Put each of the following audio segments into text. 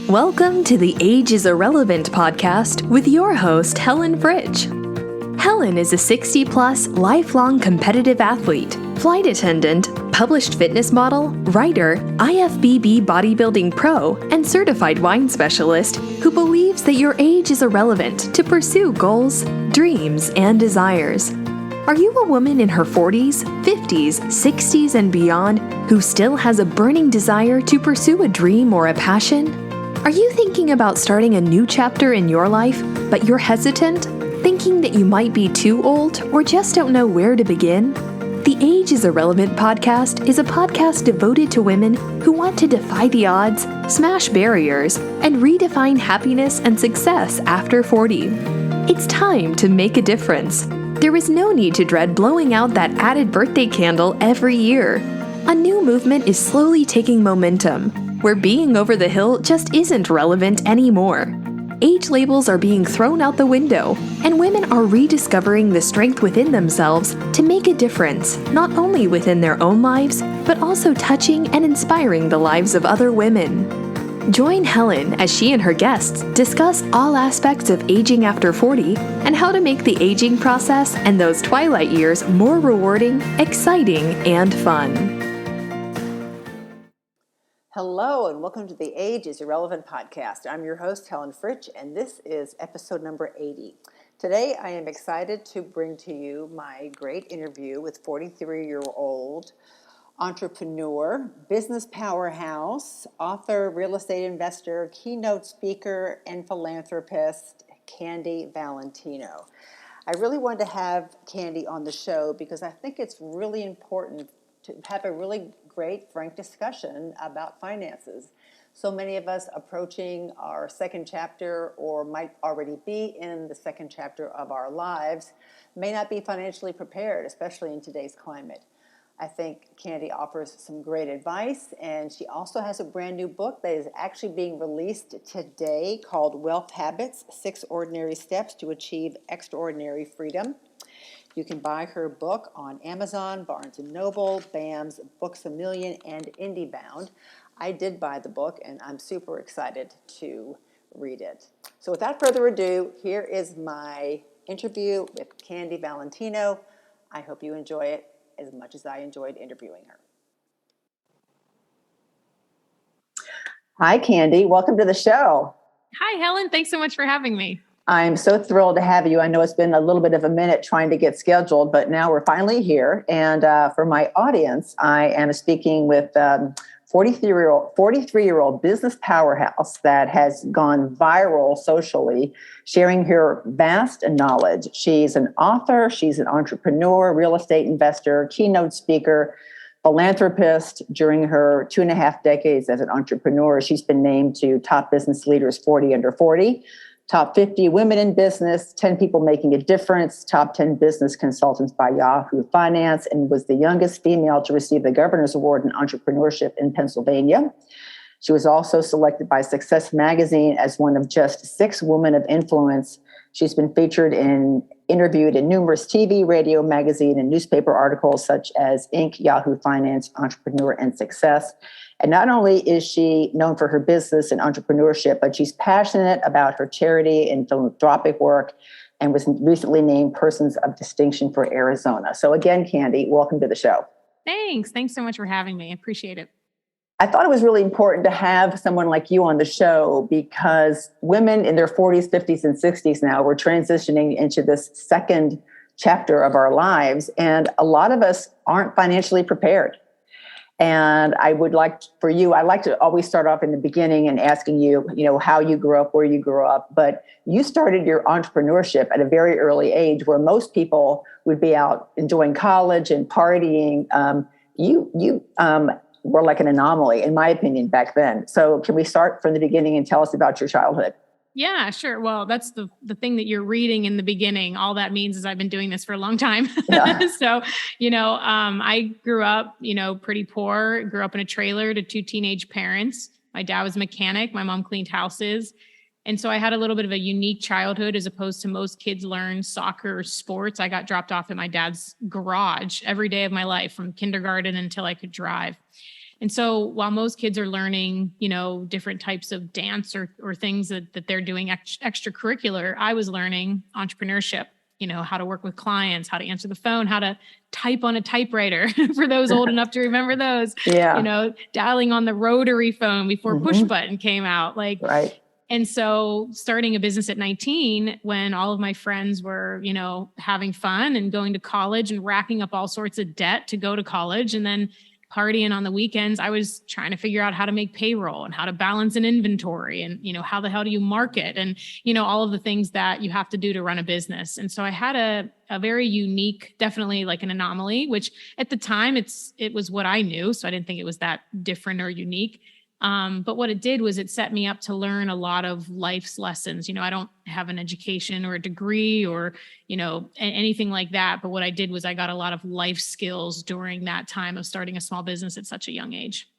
Welcome to the Age is Irrelevant podcast with your host, Helen Fritsch. Helen is a 60-plus lifelong competitive athlete, flight attendant, published fitness model, writer, IFBB bodybuilding pro, and certified wine specialist who believes that your age is irrelevant to pursue goals, dreams, and desires. Are you a woman in her 40s, 50s, 60s, and beyond who still has a burning desire to pursue a dream or a passion? Are you thinking about starting a new chapter in your life, but you're hesitant, thinking that you might be too old or just don't know where to begin? The Age is Irrelevant podcast is a podcast devoted to women who want to defy the odds, smash barriers, and redefine happiness and success after 40. It's time to make a difference. There is no need to dread blowing out that added birthday candle every year. A new movement is slowly taking momentum, where being over the hill just isn't relevant anymore. Age labels are being thrown out the window, and women are rediscovering the strength within themselves to make a difference, not only within their own lives, but also touching and inspiring the lives of other women. Join Helen as she and her guests discuss all aspects of aging after 40 and how to make the aging process and those twilight years more rewarding, exciting, and fun. Hello, and welcome to the Age is Irrelevant podcast. I'm your host, Helen Fritsch, and this is episode number 80. Today, I am excited to bring to you my great interview with 43-year-old entrepreneur, business powerhouse, author, real estate investor, keynote speaker, and philanthropist, Candy Valentino. I really wanted to have Candy on the show because I think it's really important to have a really great, frank discussion about finances. So many of us approaching our second chapter or might already be in the second chapter of our lives may not be financially prepared, especially in today's climate. I think Candy offers some great advice, and she also has a brand new book that is actually being released today called Wealth Habits: 6 Ordinary Steps to Achieve Extraordinary Freedom. You can buy her book on Amazon, Barnes & Noble, BAMS, Books A Million, and IndieBound. I did buy the book, and I'm super excited to read it. So without further ado, here is my interview with Candy Valentino. I hope you enjoy it as much as I enjoyed interviewing her. Hi, Candy. Welcome to the show. Hi, Helen. Thanks so much for having me. I'm so thrilled to have you. I know it's been a little bit of a minute trying to get scheduled, but now we're finally here. And for my audience, I am speaking with 43-year-old business powerhouse that has gone viral socially, sharing her vast knowledge. She's an author, she's an entrepreneur, real estate investor, keynote speaker, philanthropist. During her 2.5 decades as an entrepreneur, she's been named to Top Business Leaders 40 Under 40, Top 50 Women in Business, 10 People Making a Difference, Top 10 Business Consultants by Yahoo Finance, and was the youngest female to receive the Governor's Award in Entrepreneurship in Pennsylvania. She was also selected by Success Magazine as one of just 6 women of influence. She's been interviewed in numerous TV, radio, magazine, and newspaper articles such as Inc., Yahoo Finance, Entrepreneur, and Success. And not only is she known for her business and entrepreneurship, but she's passionate about her charity and philanthropic work and was recently named Persons of Distinction for Arizona. So again, Candy, welcome to the show. Thanks. Thanks so much for having me. I appreciate it. I thought it was really important to have someone like you on the show because women in their 40s, 50s, and 60s now, we're transitioning into this second chapter of our lives. And a lot of us aren't financially prepared. And I like to always start off in the beginning and asking you, how you grew up, where you grew up. But you started your entrepreneurship at a very early age where most people would be out enjoying college and partying. You were like an anomaly, in my opinion, back then. So can we start from the beginning and tell us about your childhood? Yeah, sure. Well, that's the thing that you're reading in the beginning. All that means is I've been doing this for a long time. Yeah. So, I grew up, pretty poor, grew up in a trailer to 2 teenage parents. My dad was a mechanic. My mom cleaned houses. And so I had a little bit of a unique childhood as opposed to most kids learn soccer or sports. I got dropped off at my dad's garage every day of my life from kindergarten until I could drive. And so while most kids are learning, different types of dance or things that they're doing extracurricular, I was learning entrepreneurship, how to work with clients, how to answer the phone, how to type on a typewriter for those old enough to remember those, dialing on the rotary phone before push button came out. Right. And so starting a business at 19, when all of my friends were, having fun and going to college and racking up all sorts of debt to go to college and then partying on the weekends, I was trying to figure out how to make payroll and how to balance an inventory and, how the hell do you market and, all of the things that you have to do to run a business. And so I had a very unique, definitely like an anomaly, which at the time it was what I knew. So I didn't think it was that different or unique. But what it did was it set me up to learn a lot of life's lessons. I don't have an education or a degree or, anything like that. But what I did was I got a lot of life skills during that time of starting a small business at such a young age.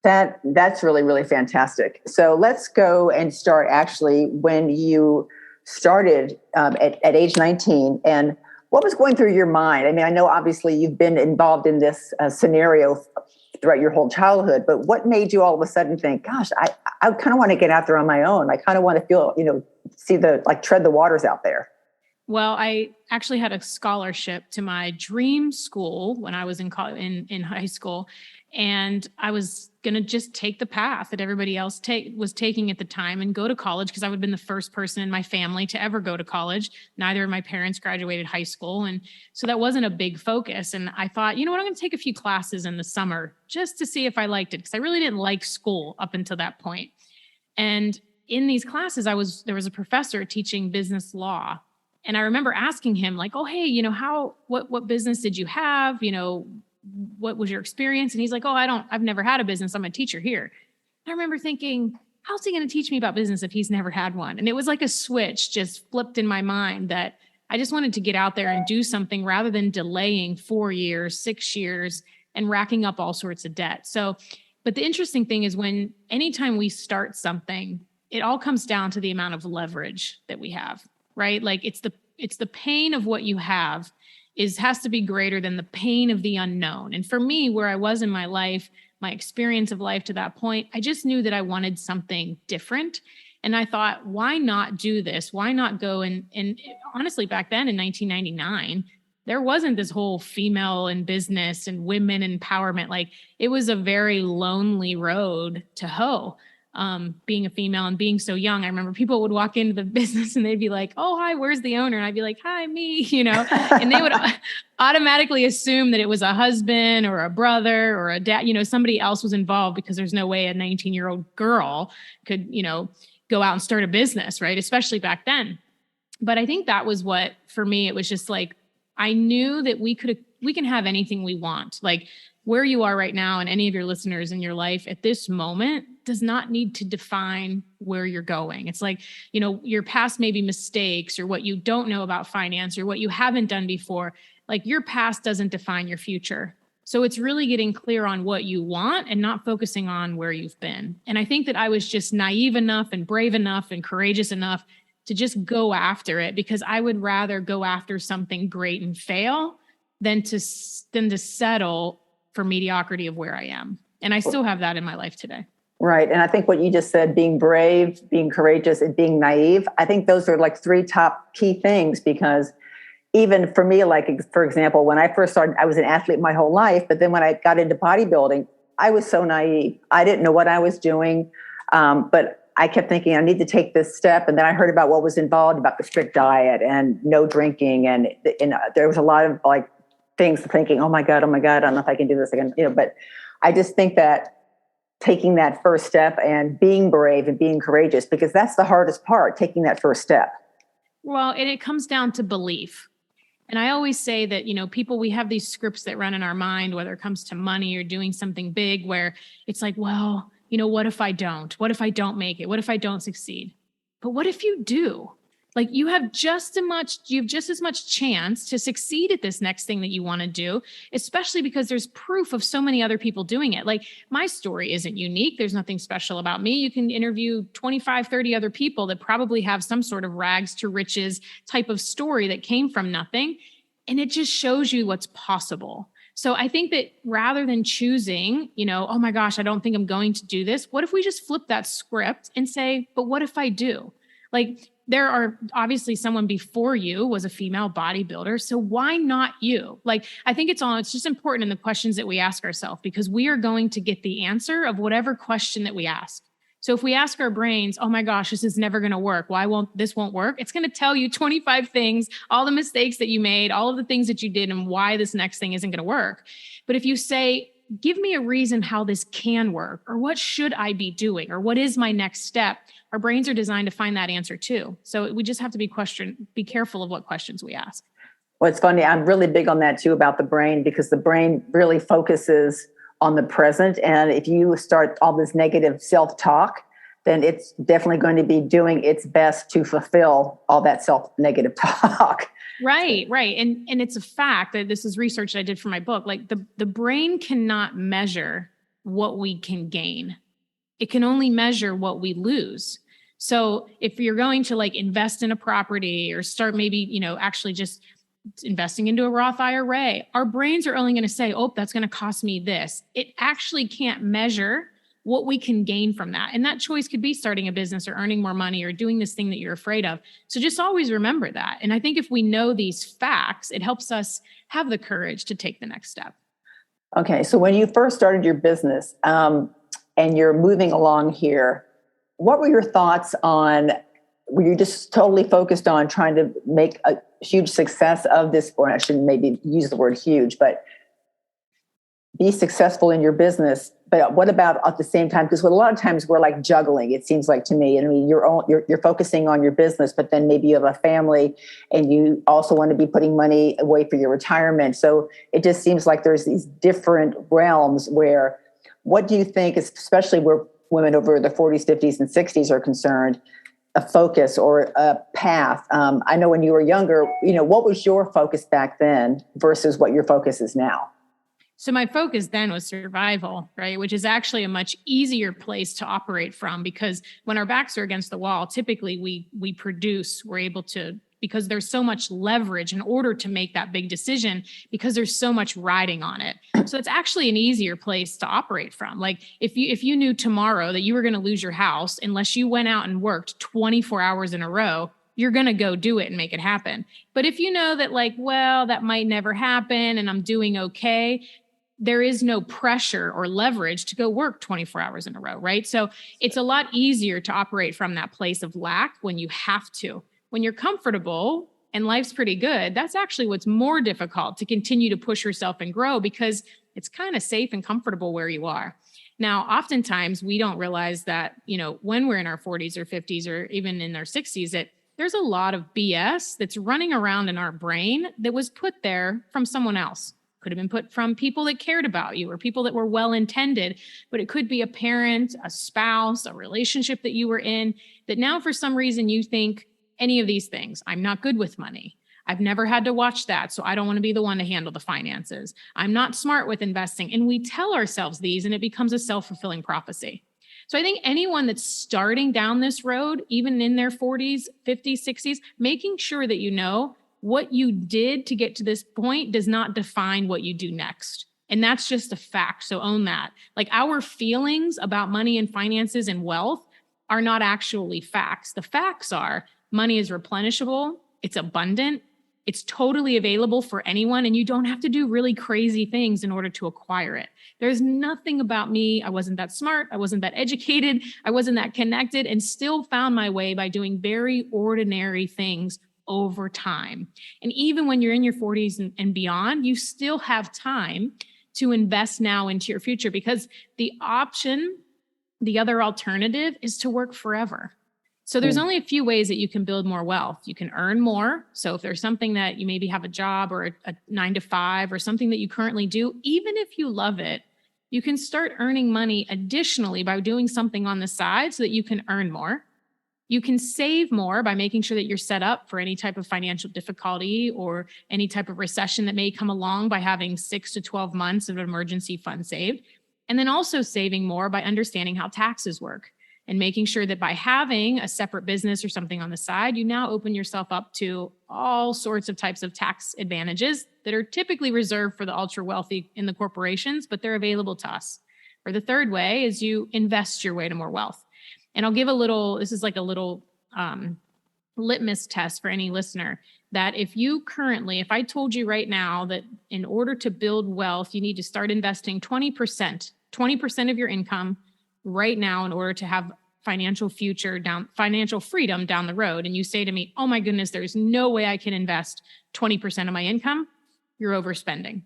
That's really, really fantastic. So let's go and start actually when you started at age 19 and what was going through your mind? I mean, I know obviously you've been involved in this scenario throughout your whole childhood, but what made you all of a sudden think, gosh, I kind of want to get out there on my own. I kind of want to feel, tread the waters out there. Well, I actually had a scholarship to my dream school when I was in high school. And I was going to just take the path that everybody else was taking at the time and go to college because I would have been the first person in my family to ever go to college. Neither of my parents graduated high school. And so that wasn't a big focus. And I thought, I'm going to take a few classes in the summer just to see if I liked it because I really didn't like school up until that point. And in these classes, there was a professor teaching business law. And I remember asking him like, oh, hey, what business did you have? What was your experience? And he's like, oh, I've never had a business. I'm a teacher here. And I remember thinking, how's he going to teach me about business if he's never had one? And it was like a switch just flipped in my mind that I just wanted to get out there and do something rather than delaying 4 years, 6 years and racking up all sorts of debt. So, but the interesting thing is anytime we start something, it all comes down to the amount of leverage that we have, right? Like it's the pain of what you have has to be greater than the pain of the unknown. And for me, where I was in my life, my experience of life to that point, I just knew that I wanted something different. And I thought, why not do this? Why not go? And honestly, back then in 1999, there wasn't this whole female in business and women empowerment. Like it was a very lonely road to hoe. Being a female and being so young, I remember people would walk into the business and they'd be like, oh, hi, where's the owner? And I'd be like, hi, me, and they would automatically assume that it was a husband or a brother or a dad, somebody else was involved because there's no way a 19-year-old girl could, go out and start a business, right? Especially back then. But I think that was what, for me, it was just like, I knew that we can have anything we want. Like where you are right now and any of your listeners in your life at this moment does not need to define where you're going. It's like, your past maybe mistakes or what you don't know about finance or what you haven't done before. Like your past doesn't define your future. So it's really getting clear on what you want and not focusing on where you've been. And I think that I was just naive enough and brave enough and courageous enough to just go after it because I would rather go after something great and fail than to settle for mediocrity of where I am. And I still have that in my life today. Right. And I think what you just said, being brave, being courageous, and being naive, I think those are like 3 top key things because even for me, like, for example, when I first started, I was an athlete my whole life. But then when I got into bodybuilding, I was so naive. I didn't know what I was doing. But I kept thinking I need to take this step. And then I heard about what was involved about the strict diet and no drinking. And there was a lot of like things thinking, oh my God, I don't know if I can do this again. But I just think that taking that first step and being brave and being courageous, because that's the hardest part, taking that first step. Well, and it comes down to belief. And I always say that, people, we have these scripts that run in our mind, whether it comes to money or doing something big, where it's like, well, what if I don't? What if I don't make it? What if I don't succeed? But what if you do? Like you have just as much chance to succeed at this next thing that you want to do, especially because there's proof of so many other people doing it. Like my story isn't unique. There's nothing special about me. You can interview 25, 30 other people that probably have some sort of rags to riches type of story that came from nothing. And it just shows you what's possible. So I think that rather than choosing, oh my gosh, I don't think I'm going to do this. What if we just flip that script and say, but what if I do? Like, there are obviously someone before you was a female bodybuilder. So why not you? Like, I think it's just important in the questions that we ask ourselves, because we are going to get the answer of whatever question that we ask. So if we ask our brains, oh my gosh, this is never going to work. Why won't this work? It's going to tell you 25 things, all the mistakes that you made, all of the things that you did, and why this next thing isn't going to work. But if you say, give me a reason how this can work, or what should I be doing, or what is my next step? Our brains are designed to find that answer too. So we just have to be careful of what questions we ask. Well, it's funny. I'm really big on that too, about the brain, because the brain really focuses on the present. And if you start all this negative self-talk, then it's definitely going to be doing its best to fulfill all that negative talk. Right. And it's a fact that this is research that I did for my book. Like, the brain cannot measure what we can gain. It can only measure what we lose. So if you're going to invest in a property, or start maybe, actually just investing into a Roth IRA, our brains are only going to say, oh, that's going to cost me this. It actually can't measure what we can gain from that. And that choice could be starting a business, or earning more money, or doing this thing that you're afraid of. So just always remember that. And I think if we know these facts, it helps us have the courage to take the next step. Okay. So when you first started your business, and you're moving along here, what were your thoughts on, were you just totally focused on trying to make a huge success of this, or I shouldn't maybe use the word huge, but be successful in your business? But what about at the same time? Because a lot of times we're juggling, it seems like to me. I mean, you're focusing on your business, but then maybe you have a family, and you also want to be putting money away for your retirement. So it just seems like there's these different realms where, what do you think, especially where women over the 40s, 50s, and 60s are concerned, a focus or a path? I know when you were younger, what was your focus back then versus what your focus is now? So my focus then was survival, right? Which is actually a much easier place to operate from, because when our backs are against the wall, typically we're able to, because there's so much leverage in order to make that big decision, because there's so much riding on it. So it's actually an easier place to operate from. Like, if you knew tomorrow that you were going to lose your house, unless you went out and worked 24 hours in a row, you're going to go do it and make it happen. But if you know that that might never happen and I'm doing okay, there is no pressure or leverage to go work 24 hours in a row, right? So it's a lot easier to operate from that place of lack when you have to. When you're comfortable and life's pretty good, that's actually what's more difficult, to continue to push yourself and grow, because it's kind of safe and comfortable where you are. Now, oftentimes we don't realize that, when we're in our 40s or 50s, or even in our 60s, that there's a lot of BS that's running around in our brain that was put there from someone else. Could have been put from people that cared about you, or people that were well-intended, but it could be a parent, a spouse, a relationship that you were in, that now for some reason you think any of these things. I'm not good with money. I've never had to watch that, so I don't want to be the one to handle the finances. I'm not smart with investing. And we tell ourselves these, and it becomes a self-fulfilling prophecy. So I think anyone that's starting down this road, even in their 40s, 50s, 60s, making sure that what you did to get to this point does not define what you do next. And that's just a fact. So own that. Our feelings about money and finances and wealth are not actually facts. The facts are money is replenishable. It's abundant. It's totally available for anyone. And you don't have to do really crazy things in order to acquire it. There's nothing about me. I wasn't that smart. I wasn't that educated. I wasn't that connected, and still found my way by doing very ordinary things over time. And even when you're in your 40s and beyond, you still have time to invest now into your future, because the other alternative is to work forever. So there's only a few ways that you can build more wealth. You can earn more. So if there's something that you maybe have a job or a 9-to-5 or something that you currently do, even if you love it, you can start earning money additionally by doing something on the side so that you can earn more. You can save more by making sure that you're set up for any type of financial difficulty or any type of recession that may come along, by having 6 to 12 months of emergency fund saved. And then also saving more by understanding how taxes work. and making sure that by having a separate business or something on the side, you now open yourself up to all sorts of types of tax advantages that are typically reserved for the ultra wealthy in the corporations, but they're available to us. Or the third way is you invest your way to more wealth. And I'll give this is like a little litmus test for any listener, that if I told you right now that in order to build wealth, you need to start investing 20% of your income right now in order to have financial freedom down the road. And you say to me, oh my goodness, there's no way I can invest 20% of my income. You're overspending,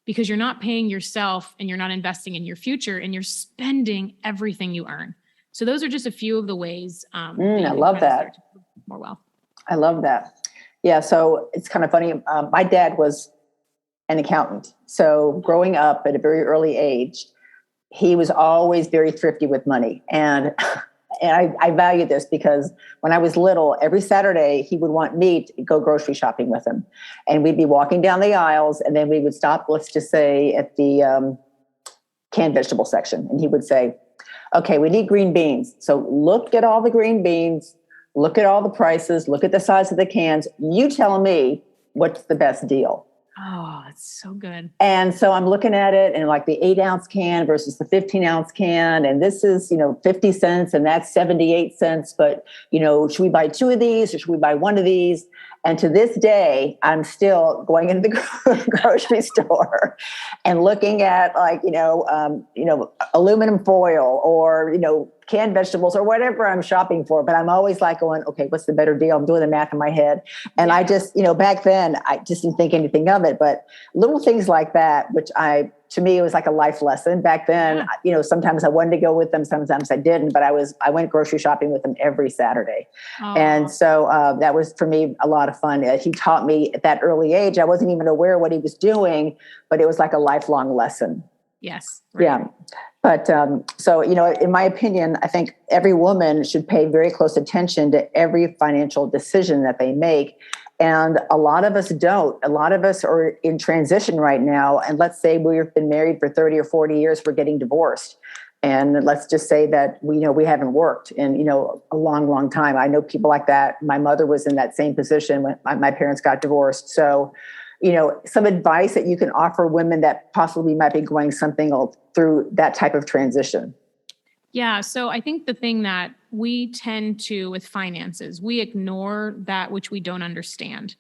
because you're not paying yourself and you're not investing in your future, and you're spending everything you earn. So those are just a few of the ways. I love that. More wealth. I love that. Yeah. So it's kind of funny. My dad was an accountant. So growing up at a very early age, he was always very thrifty with money. And I value this because when I was little, every Saturday, he would want me to go grocery shopping with him. And we'd be walking down the aisles, and then we would stop, let's just say, at the canned vegetable section. And he would say, okay, we need green beans. So look at all the green beans. Look at all the prices, look at the size of the cans. You tell me what's the best deal. Oh, that's so good. And so I'm looking at it, and like the 8-ounce can versus the 15-ounce can. And this is, 50 cents and that's 78 cents. But, should we buy 2 of these or should we buy 1 of these? And to this day, I'm still going into the grocery store and looking at aluminum foil or, canned vegetables or whatever I'm shopping for. But I'm always like going, okay, what's the better deal? I'm doing the math in my head. And I just, back then I just didn't think anything of it, but little things like that, which to me, it was like a life lesson back then. Sometimes I wanted to go with them, sometimes I didn't, but I went grocery shopping with them every Saturday. Oh. And so that was for me a lot of fun. He taught me at that early age. I wasn't even aware of what he was doing, but it was like a lifelong lesson. Yes. Right. Yeah. But so, in my opinion, I think every woman should pay very close attention to every financial decision that they make. And a lot of us don't. A lot of us are in transition right now. And let's say we've been married for 30 or 40 years, we're getting divorced. And let's just say that we haven't worked in, a long, long time. I know people like that. My mother was in that same position when my parents got divorced. So, some advice that you can offer women that possibly might be going something through that type of transition. Yeah. So I think the thing that we tend to with finances, we ignore that which we don't understand.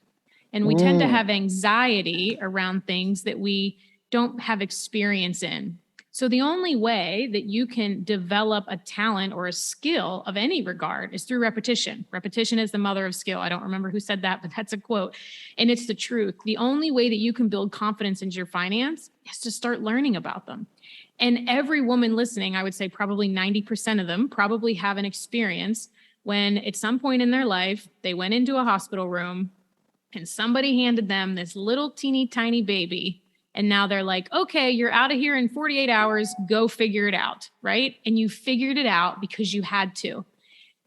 And we tend to have anxiety around things that we don't have experience in. So the only way that you can develop a talent or a skill of any regard is through repetition. Repetition is the mother of skill. I don't remember who said that, but that's a quote. And it's the truth. The only way that you can build confidence in your finance is to start learning about them. And every woman listening, I would say probably 90% of them probably have an experience when at some point in their life, they went into a hospital room and somebody handed them this little teeny tiny baby. And now they're like, okay, you're out of here in 48 hours, go figure it out, right? And you figured it out because you had to.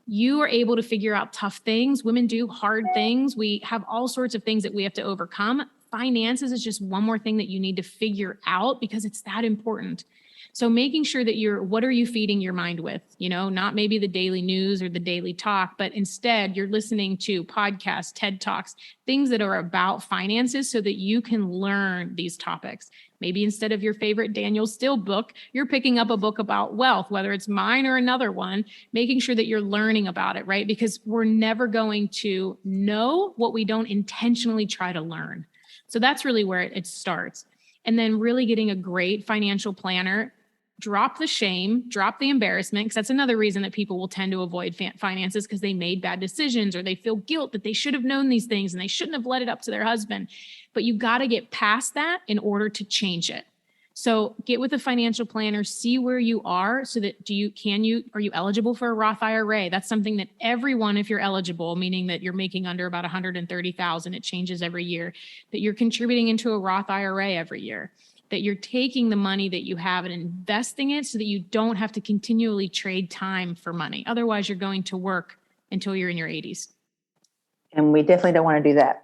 You are able to figure out tough things. Women do hard things. We have all sorts of things that we have to overcome. Finances is just one more thing that you need to figure out because it's that important. So making sure that what are you feeding your mind with? Not maybe the daily news or the daily talk, but instead you're listening to podcasts, TED Talks, things that are about finances so that you can learn these topics. Maybe instead of your favorite Daniel Still book, you're picking up a book about wealth, whether it's mine or another one, making sure that you're learning about it, right? Because we're never going to know what we don't intentionally try to learn. So that's really where it starts. And then really getting a great financial planner. Drop the shame, drop the embarrassment, because that's another reason that people will tend to avoid finances because they made bad decisions or they feel guilt that they should have known these things and they shouldn't have let it up to their husband. But you got to get past that in order to change it. So get with a financial planner, see where you are so that are you eligible for a Roth IRA? That's something that everyone, if you're eligible, meaning that you're making under about $130,000, it changes every year, that you're contributing into a Roth IRA every year, that you're taking the money that you have and investing it so that you don't have to continually trade time for money. Otherwise, you're going to work until you're in your 80s. And we definitely don't want to do that.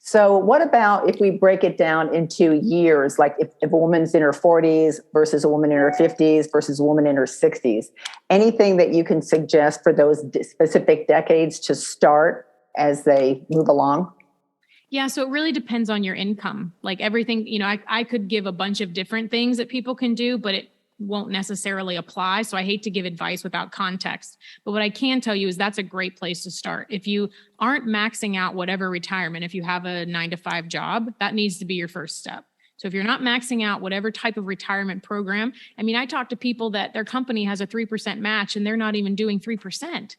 So what about if we break it down into years, like if a woman's in her 40s versus a woman in her 50s versus a woman in her 60s, anything that you can suggest for those specific decades to start as they move along? Yeah, so it really depends on your income. Like everything, I could give a bunch of different things that people can do, but it won't necessarily apply. So I hate to give advice without context. But what I can tell you is that's a great place to start. If you aren't maxing out whatever retirement, if you have a 9-to-5 job, that needs to be your first step. So if you're not maxing out whatever type of retirement program, I talk to people that their company has a 3% match and they're not even doing 3%.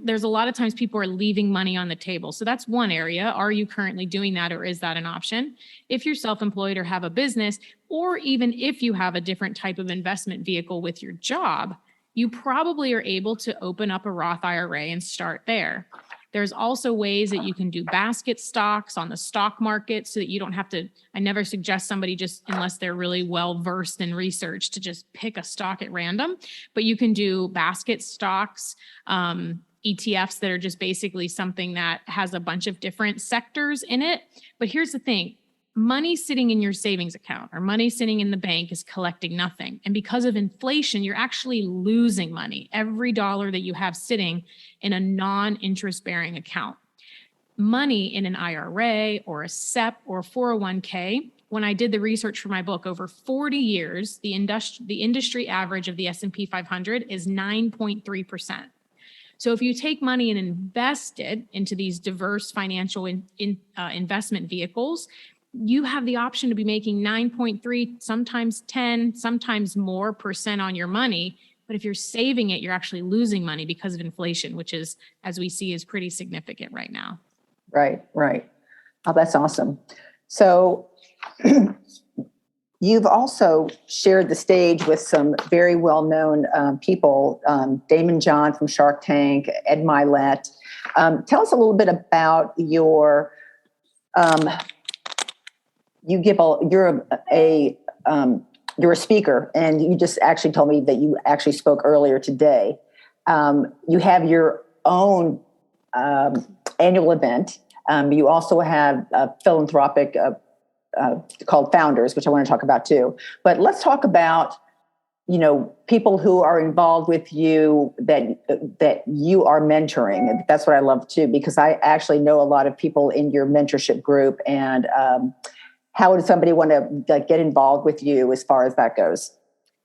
There's a lot of times people are leaving money on the table. So that's one area. Are you currently doing that, or is that an option? If you're self-employed or have a business, or even if you have a different type of investment vehicle with your job, you probably are able to open up a Roth IRA and start there. There's also ways that you can do basket stocks on the stock market so that you don't have to. I never suggest somebody, just unless they're really well versed in research, to just pick a stock at random, but you can do basket stocks, ETFs that are just basically something that has a bunch of different sectors in it. But here's the thing. Money sitting in your savings account or money sitting in the bank is collecting nothing. And because of inflation, you're actually losing money every dollar that you have sitting in a non-interest bearing account. Money in an IRA or a SEP or a 401k, when I did the research for my book, over 40 years, the industry average of the S&P 500 is 9.3%. So if you take money and invest it into these diverse financial investment vehicles, you have the option to be making 9.3, sometimes 10, sometimes more % on your money. But if you're saving it, you're actually losing money because of inflation, which is, as we see, is pretty significant right now. Right. Oh, that's awesome. So you've also shared the stage with some very well-known people, Damon John from Shark Tank, Ed Milet. Tell us a little bit about your, you're a speaker, and you just actually told me that you actually spoke earlier today. You have your own annual event. You also have a philanthropic called Founders, which I want to talk about too. But let's talk about, people who are involved with you that you are mentoring. That's what I love too, because I actually know a lot of people in your mentorship group. And how would somebody want to get involved with you as far as that goes?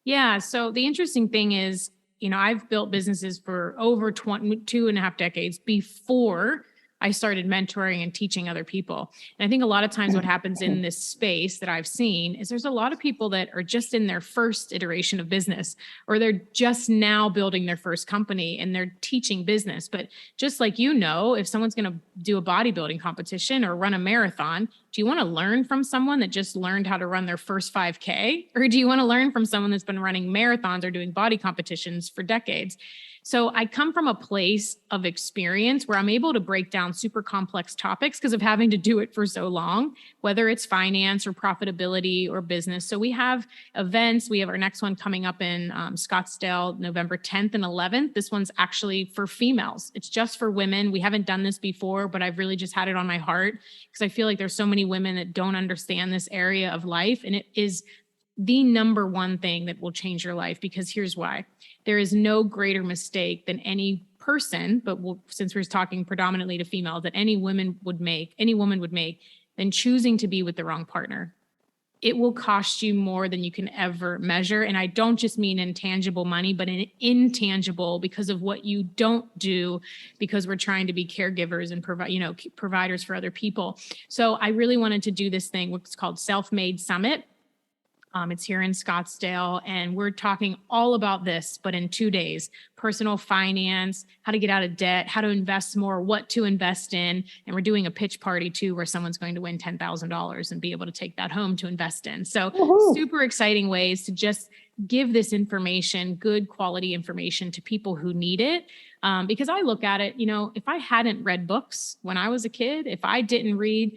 Yeah. So the interesting thing is, I've built businesses for over 2.5 decades before I started mentoring and teaching other people. And I think a lot of times what happens in this space that I've seen is there's a lot of people that are just in their first iteration of business, or they're just now building their first company and they're teaching business. But just like, if someone's going to do a bodybuilding competition or run a marathon, do you want to learn from someone that just learned how to run their first 5K? Or do you want to learn from someone that's been running marathons or doing body competitions for decades? So I come from a place of experience where I'm able to break down super complex topics because of having to do it for so long, whether it's finance or profitability or business. So we have events. We have our next one coming up in Scottsdale, November 10th and 11th. This one's actually for females. It's just for women. We haven't done this before, but I've really just had it on my heart because I feel like there's so many women that don't understand this area of life. And it is the number one thing that will change your life, because here's why. There is no greater mistake than any person, but since we're talking predominantly to females, that any woman would make than choosing to be with the wrong partner. It will cost you more than you can ever measure. And I don't just mean intangible money, but an intangible, because of what you don't do, because we're trying to be caregivers and providers for other people. So I really wanted to do this thing, what's called Self-Made Summit. It's here in Scottsdale, and we're talking all about this, but in 2 days: personal finance, how to get out of debt, how to invest more, what to invest in. And we're doing a pitch party too, where someone's going to win $10,000 and be able to take that home to invest in. So super exciting ways to just give this information, good quality information, to people who need it. Because I look at it, if I hadn't read books when I was a kid, if I didn't read,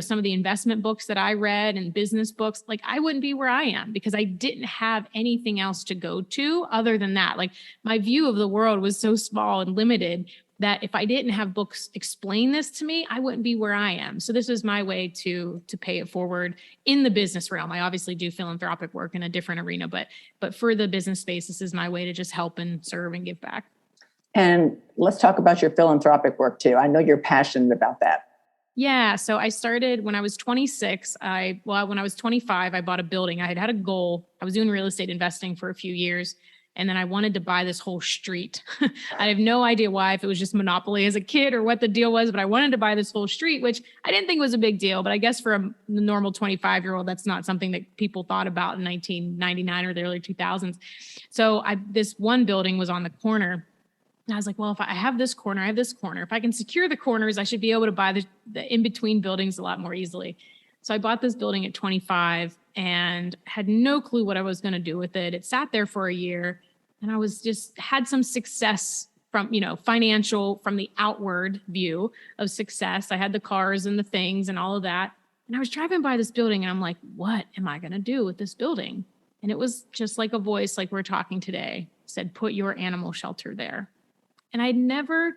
some of the investment books that I read and business books, like I wouldn't be where I am, because I didn't have anything else to go to other than that. Like my view of the world was so small and limited. that if I didn't have books explain this to me, I wouldn't be where I am. So this is my way to pay it forward in the business realm. I obviously do philanthropic work in a different arena, but for the business space, this is my way to just help and serve and give back. And let's talk about your philanthropic work too. I know you're passionate about that. Yeah. So I started when I was 26. When I was 25, I bought a building. I had a goal. I was doing real estate investing for a few years. And then I wanted to buy this whole street. I have no idea why, if it was just monopoly as a kid or what the deal was, but I wanted to buy this whole street, which I didn't think was a big deal. But I guess for a normal 25-year-old, that's not something that people thought about in 1999 or the early 2000s. So this one building was on the corner. And I was like, well, if I have this corner, I have this corner. If I can secure the corners, I should be able to buy the in-between buildings a lot more easily. So I bought this building at 25 and had no clue what I was going to do with it. It sat there for a year and I was had some success from, financial, from the outward view of success. I had the cars and the things and all of that. And I was driving by this building and I'm like, what am I going to do with this building? And it was just like a voice, like we're talking today, said, put your animal shelter there. And I'd never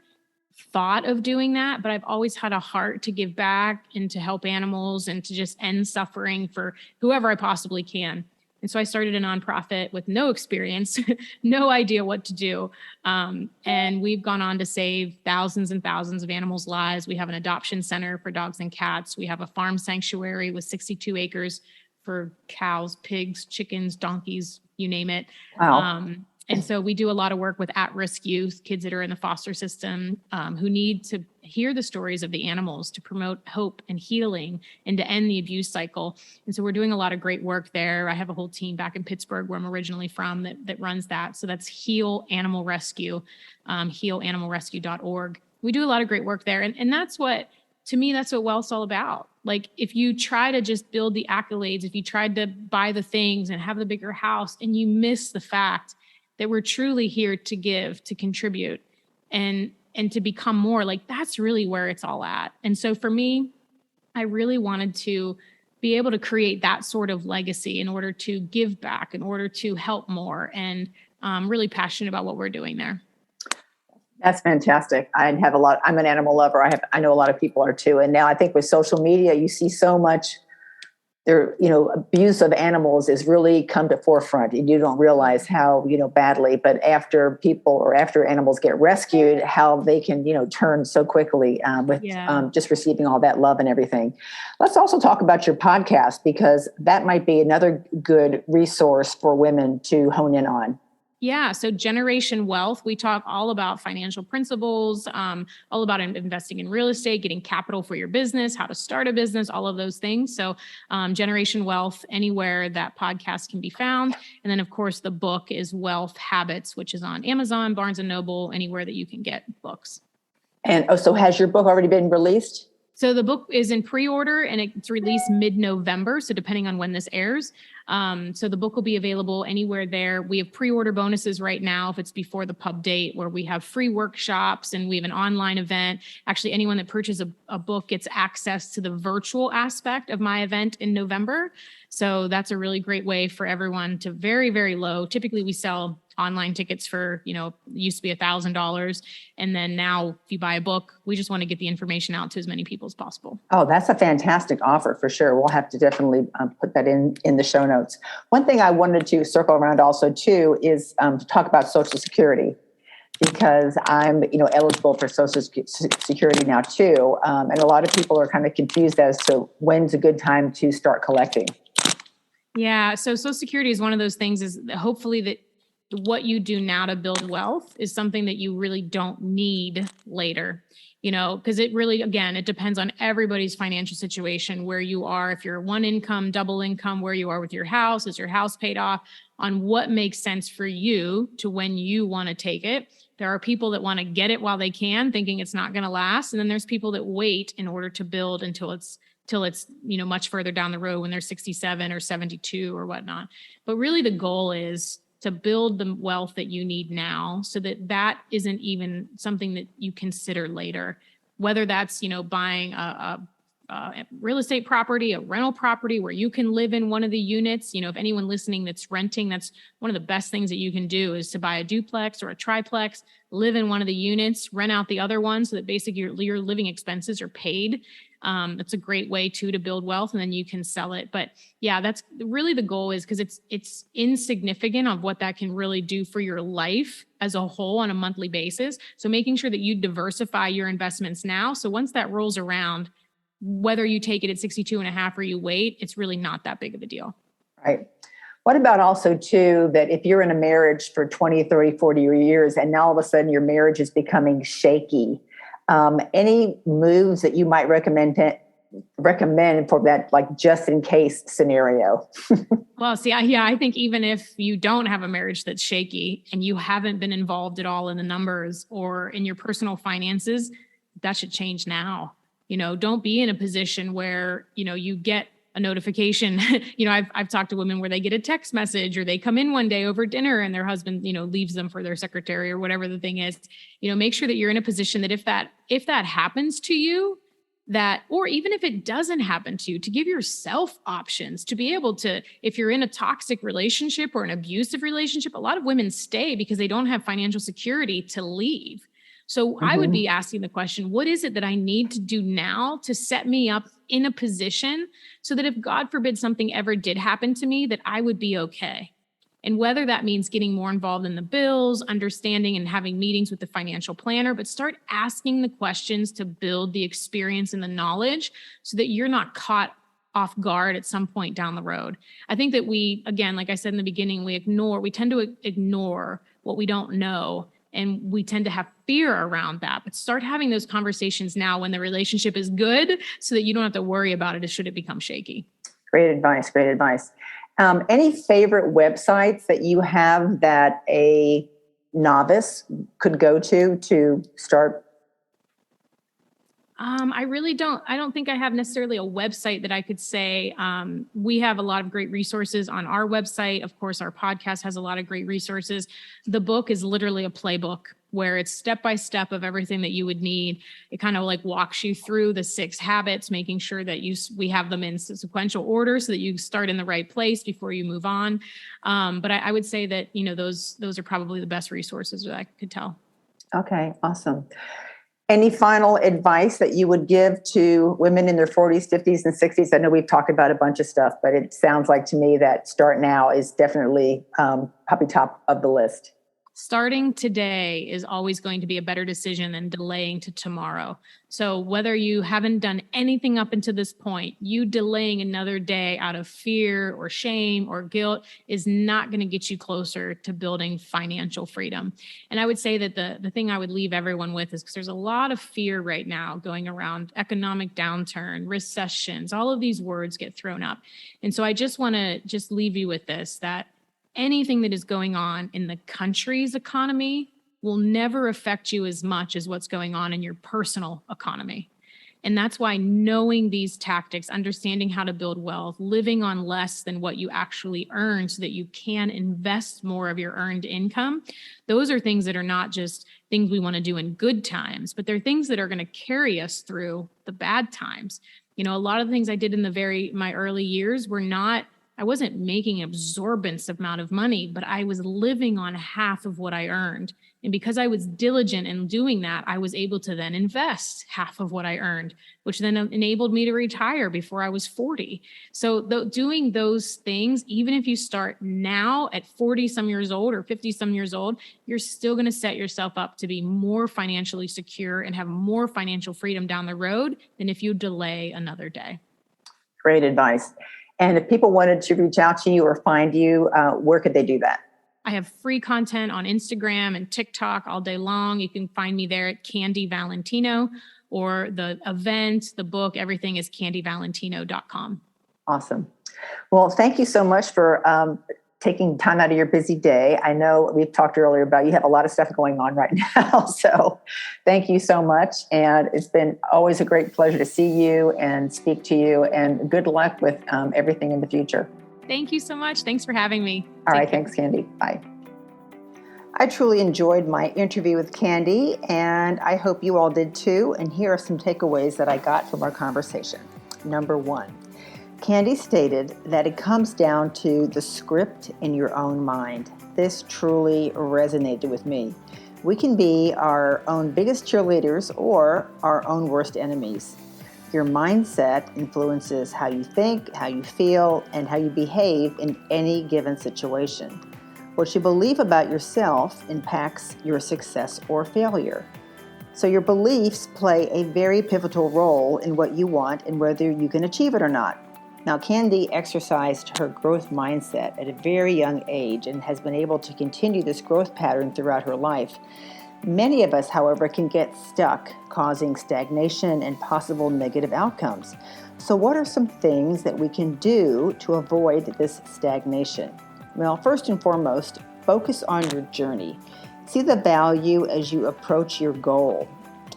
thought of doing that, but I've always had a heart to give back and to help animals and to just end suffering for whoever I possibly can. And so I started a nonprofit with no experience, no idea what to do. And we've gone on to save thousands and thousands of animals' lives. We have an adoption center for dogs and cats. We have a farm sanctuary with 62 acres for cows, pigs, chickens, donkeys, you name it. Wow. And so we do a lot of work with at-risk youth, kids that are in the foster system, who need to hear the stories of the animals to promote hope and healing and to end the abuse cycle. And so we're doing a lot of great work there. I have a whole team back in Pittsburgh, where I'm originally from, that runs that. So that's Heal Animal Rescue, healanimalrescue.org. We do a lot of great work there. And that's what, to me, that's what wealth's all about. Like, if you try to just build the accolades, if you tried to buy the things and have the bigger house, and you miss the fact that we're truly here to give, to contribute, and to become more, like, that's really where it's all at. And so for me, I really wanted to be able to create that sort of legacy in order to give back, in order to help more. And I'm really passionate about what we're doing there. That's fantastic. I'm an animal lover. I know a lot of people are too. And now I think with social media, you see so much abuse of animals is really come to forefront, and you don't realize how, badly, but after animals get rescued, how they can, turn so quickly with just receiving all that love and everything. Let's also talk about your podcast, because that might be another good resource for women to hone in on. Yeah. So Generation Wealth, we talk all about financial principles, all about investing in real estate, getting capital for your business, how to start a business, all of those things. So Generation Wealth, anywhere that podcast can be found. And then, of course, the book is Wealth Habits, which is on Amazon, Barnes and Noble, anywhere that you can get books. And so has your book already been released? So the book is in pre-order and it's released mid-November. So depending on when this airs. So the book will be available anywhere there. We have pre-order bonuses right now if it's before the pub date, where we have free workshops and we have an online event. Actually, anyone that purchases a book gets access to the virtual aspect of my event in November. So that's a really great way for everyone to very, very low. Typically, we sell online tickets for, used to be $1,000. And then now if you buy a book, we just want to get the information out to as many people as possible. Oh, that's a fantastic offer for sure. We'll have to definitely put that in the show notes. One thing I wanted to circle around also too is to talk about Social Security, because I'm, eligible for Social Security now too. And a lot of people are kind of confused as to when's a good time to start collecting. Yeah. So Social Security is one of those things, is hopefully that what you do now to build wealth is something that you really don't need later, because it really, again, it depends on everybody's financial situation, where you are, if you're one income, double income, where you are with your house, is your house paid off, on what makes sense for you to when you want to take it. There are people that want to get it while they can, thinking it's not going to last. And then there's people that wait in order to build until it's much further down the road when they're 67 or 72 or whatnot. But really the goal is to build the wealth that you need now, so that isn't even something that you consider later, whether that's, buying a real estate property, a rental property where you can live in one of the units. If anyone listening that's renting, that's one of the best things that you can do is to buy a duplex or a triplex, live in one of the units, rent out the other one so that basically your living expenses are paid. That's a great way to build wealth, and then you can sell it. But yeah, that's really the goal, is because it's insignificant of what that can really do for your life as a whole on a monthly basis. So making sure that you diversify your investments now. So once that rolls around, whether you take it at 62 and a half or you wait, it's really not that big of a deal. Right. What about also too, that if you're in a marriage for 20, 30, 40 years, and now all of a sudden your marriage is becoming shaky, any moves that you might recommend for that, like just in case scenario? Well, see, I think even if you don't have a marriage that's shaky and you haven't been involved at all in the numbers or in your personal finances, that should change now. Don't be in a position where, you get a notification. I've talked to women where they get a text message, or they come in one day over dinner and their husband, leaves them for their secretary or whatever the thing is. Make sure that you're in a position that if that happens to you, or even if it doesn't happen to you, to give yourself options to be able to, if you're in a toxic relationship or an abusive relationship, a lot of women stay because they don't have financial security to leave. So I would be asking the question, what is it that I need to do now to set me up in a position so that if God forbid something ever did happen to me, that I would be okay? And whether that means getting more involved in the bills, understanding and having meetings with the financial planner, but start asking the questions to build the experience and the knowledge so that you're not caught off guard at some point down the road. I think that we, again, like I said in the beginning, we tend to ignore what we don't know. And we tend to have fear around that, but start having those conversations now when the relationship is good so that you don't have to worry about it should it become shaky. Great advice. Great advice. Any favorite websites that you have that a novice could go to start? I don't think I have necessarily a website that I could say. We have a lot of great resources on our website. Of course, our podcast has a lot of great resources. The book is literally a playbook where it's step-by-step of everything that you would need. It kind of like walks you through the 6 habits, making sure that we have them in sequential order so that you start in the right place before you move on. But I would say that, those are probably the best resources that I could tell. Okay, awesome. Any final advice that you would give to women in their 40s, 50s, and 60s? I know we've talked about a bunch of stuff, but it sounds like to me that start now is definitely probably top of the list. Starting today is always going to be a better decision than delaying to tomorrow. So whether you haven't done anything up until this point, you delaying another day out of fear or shame or guilt is not going to get you closer to building financial freedom. And I would say that the thing I would leave everyone with is, because there's a lot of fear right now going around: economic downturn, recessions, all of these words get thrown up. And so I just want to leave you with this, that anything that is going on in the country's economy will never affect you as much as what's going on in your personal economy. And that's why knowing these tactics, understanding how to build wealth, living on less than what you actually earn so that you can invest more of your earned income, those are things that are not just things we want to do in good times, but they're things that are going to carry us through the bad times. A lot of the things I did in my early years I wasn't making an absorbent amount of money, but I was living on half of what I earned. And because I was diligent in doing that, I was able to then invest half of what I earned, which then enabled me to retire before I was 40. So doing those things, even if you start now at 40 some years old or 50 some years old, you're still going to set yourself up to be more financially secure and have more financial freedom down the road than if you delay another day. Great advice. And if people wanted to reach out to you or find you, where could they do that? I have free content on Instagram and TikTok all day long. You can find me there at Candy Valentino, or the event, the book, everything is candyvalentino.com. Awesome. Well, thank you so much for taking time out of your busy day. I know we've talked earlier about you have a lot of stuff going on right now. So thank you so much. And it's been always a great pleasure to see you and speak to you, and good luck with everything in the future. Thank you so much. Thanks for having me. All right. Thanks, Candy. Bye. I truly enjoyed my interview with Candy, and I hope you all did too. And here are some takeaways that I got from our conversation. Number 1. Candy stated that it comes down to the script in your own mind. This truly resonated with me. We can be our own biggest cheerleaders or our own worst enemies. Your mindset influences how you think, how you feel, and how you behave in any given situation. What you believe about yourself impacts your success or failure. So your beliefs play a very pivotal role in what you want and whether you can achieve it or not. Now, Candy exercised her growth mindset at a very young age and has been able to continue this growth pattern throughout her life. Many of us, however, can get stuck, causing stagnation and possible negative outcomes. So what are some things that we can do to avoid this stagnation? Well, first and foremost, focus on your journey. See the value as you approach your goal.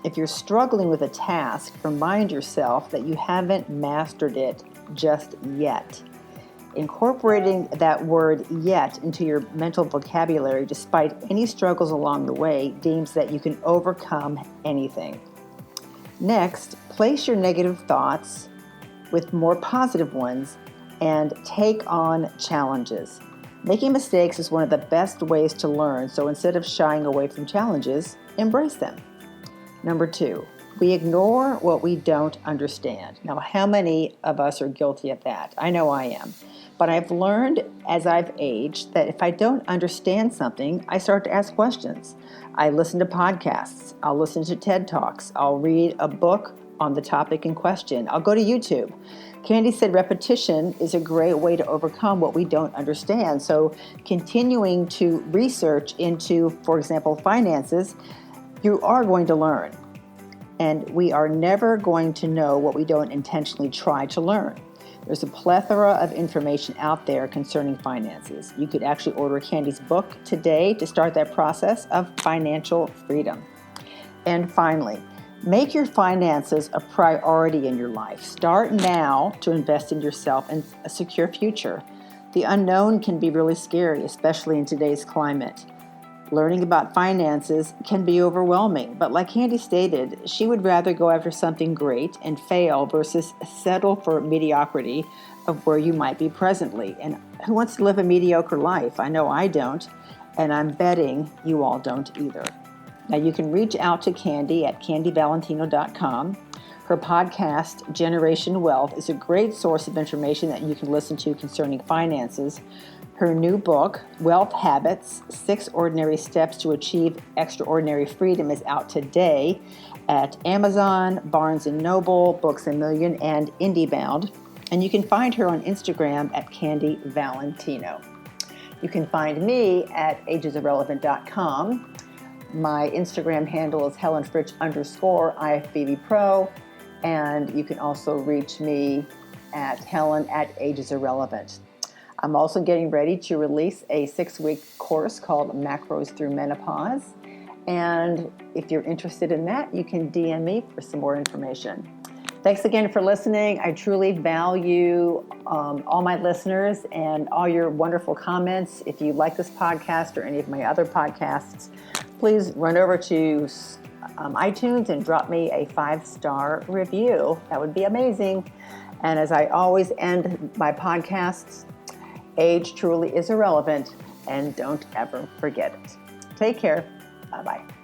If you're struggling with a task, remind yourself that you haven't mastered it just yet. Incorporating that word yet into your mental vocabulary, despite any struggles along the way, deems that you can overcome anything. Next, place your negative thoughts with more positive ones and take on challenges. Making mistakes is one of the best ways to learn, so instead of shying away from challenges, embrace them. Number 2, we ignore what we don't understand. Now, how many of us are guilty of that? I know I am. But I've learned as I've aged that if I don't understand something, I start to ask questions. I listen to podcasts. I'll listen to TED Talks. I'll read a book on the topic in question. I'll go to YouTube. Candy said repetition is a great way to overcome what we don't understand. So continuing to research into, for example, finances, you are going to learn. And we are never going to know what we don't intentionally try to learn. There's a plethora of information out there concerning finances. You could actually order Candy's book today to start that process of financial freedom. And finally, make your finances a priority in your life. Start now to invest in yourself and a secure future. The unknown can be really scary, especially in today's climate. Learning about finances can be overwhelming, but like Candy stated, she would rather go after something great and fail versus settle for mediocrity of where you might be presently. And who wants to live a mediocre life? I know I don't, and I'm betting you all don't either. Now you can reach out to Candy at candyvalentino.com. Her podcast, Generation Wealth, is a great source of information that you can listen to concerning finances. Her new book, Wealth Habits, 6 Ordinary Steps to Achieve Extraordinary Freedom, is out today at Amazon, Barnes & Noble, Books A Million, and IndieBound. And you can find her on Instagram at Candy Valentino. You can find me at agesirrelevant.com. My Instagram handle is HelenFritch_IFBB and you can also reach me at Helen@agesirrelevant. I'm also getting ready to release a 6-week course called Macros Through Menopause. And if you're interested in that, you can DM me for some more information. Thanks again for listening. I truly value all my listeners and all your wonderful comments. If you like this podcast or any of my other podcasts, please run over to iTunes and drop me a 5-star review. That would be amazing. And as I always end my podcasts, age truly is irrelevant, and don't ever forget it. Take care. Bye-bye.